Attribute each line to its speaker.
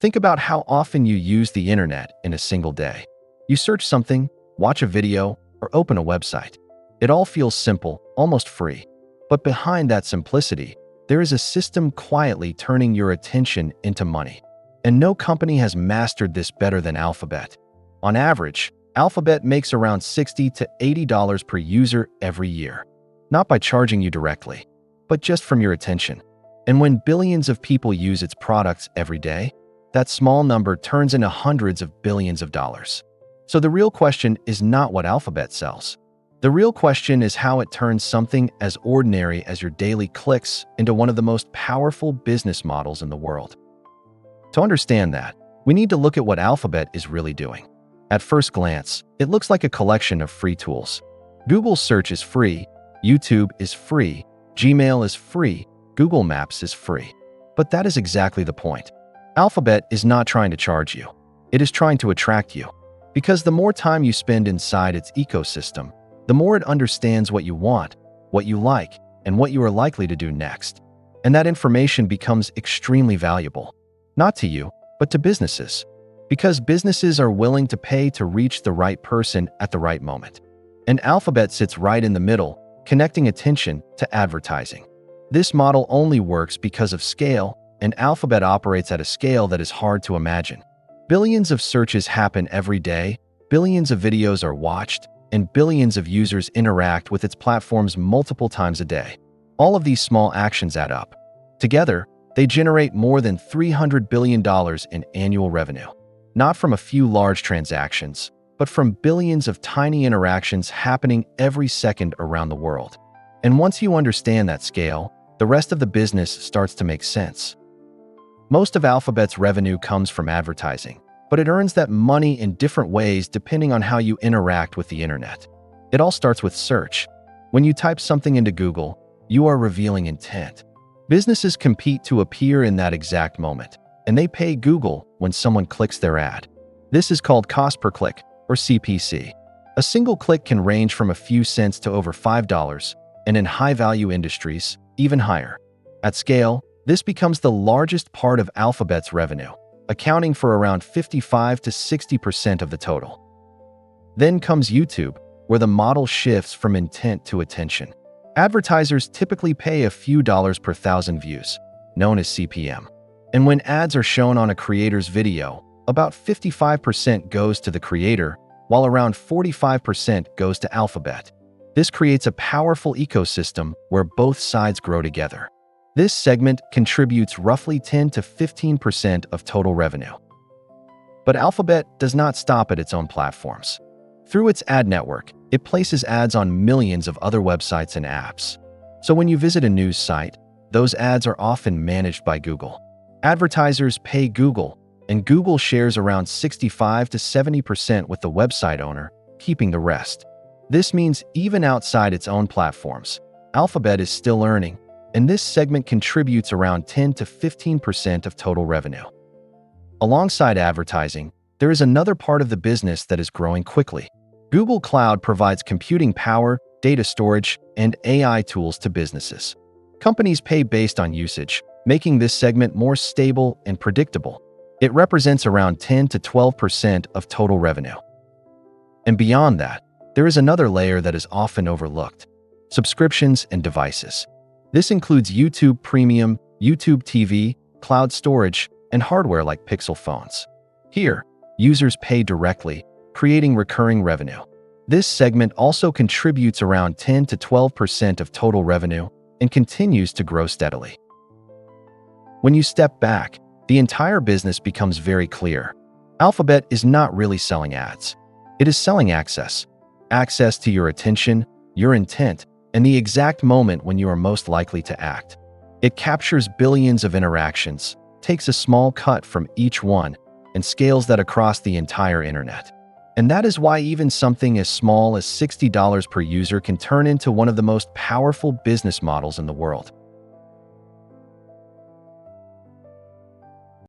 Speaker 1: Think about how often you use the internet in a single day. You search something, watch a video, or open a website. It all feels simple, almost free. But behind that simplicity, there is a system quietly turning your attention into money. And no company has mastered this better than Alphabet. On average, Alphabet makes around $60 to $80 per user every year. Not by charging you directly, but just from your attention. And when billions of people use its products every day, that small number turns into hundreds of billions of dollars. So the real question is not what Alphabet sells. The real question is how it turns something as ordinary as your daily clicks into one of the most powerful business models in the world. To understand that, we need to look at what Alphabet is really doing. At first glance, it looks like a collection of free tools. Google Search is free, YouTube is free, Gmail is free, Google Maps is free. But that is exactly the point. Alphabet is not trying to charge you. It is trying to attract you. Because the more time you spend inside its ecosystem, the more it understands what you want, what you like, and what you are likely to do next. And that information becomes extremely valuable. Not to you, but to businesses. Because businesses are willing to pay to reach the right person at the right moment. And Alphabet sits right in the middle, connecting attention to advertising. This model only works because of scale, and Alphabet operates at a scale that is hard to imagine. Billions of searches happen every day, billions of videos are watched, and billions of users interact with its platforms multiple times a day. All of these small actions add up. Together, they generate more than $300 billion in annual revenue. Not from a few large transactions, but from billions of tiny interactions happening every second around the world. And once you understand that scale, the rest of the business starts to make sense. Most of Alphabet's revenue comes from advertising, but it earns that money in different ways depending on how you interact with the internet. It all starts with search. When you type something into Google, you are revealing intent. Businesses compete to appear in that exact moment, and they pay Google when someone clicks their ad. This is called cost per click, or CPC. A single click can range from a few cents to over $5, and in high-value industries, even higher. At scale, this becomes the largest part of Alphabet's revenue, accounting for around 55 to 60% of the total. Then comes YouTube, where the model shifts from intent to attention. Advertisers typically pay a few dollars per thousand views, known as CPM. And when ads are shown on a creator's video, about 55% goes to the creator, while around 45% goes to Alphabet. This creates a powerful ecosystem where both sides grow together. This segment contributes roughly 10 to 15% of total revenue. But Alphabet does not stop at its own platforms. Through its ad network, it places ads on millions of other websites and apps. So when you visit a news site, those ads are often managed by Google. Advertisers pay Google, and Google shares around 65 to 70% with the website owner, keeping the rest. This means even outside its own platforms, Alphabet is still earning, and this segment contributes around 10 to 15% of total revenue. Alongside advertising, there is another part of the business that is growing quickly. Google Cloud provides computing power, data storage, and AI tools to businesses. Companies pay based on usage, making this segment more stable and predictable. It represents around 10 to 12% of total revenue. And beyond that, there is another layer that is often overlooked: subscriptions and devices. This includes YouTube Premium, YouTube TV, cloud storage, and hardware like Pixel phones. Here, users pay directly, creating recurring revenue. This segment also contributes around 10 to 12% of total revenue and continues to grow steadily. When you step back, the entire business becomes very clear. Alphabet is not really selling ads. It is selling access. Access to your attention, your intent, and the exact moment when you are most likely to act. It captures billions of interactions, takes a small cut from each one, and scales that across the entire internet. And that is why even something as small as $60 per user can turn into one of the most powerful business models in the world.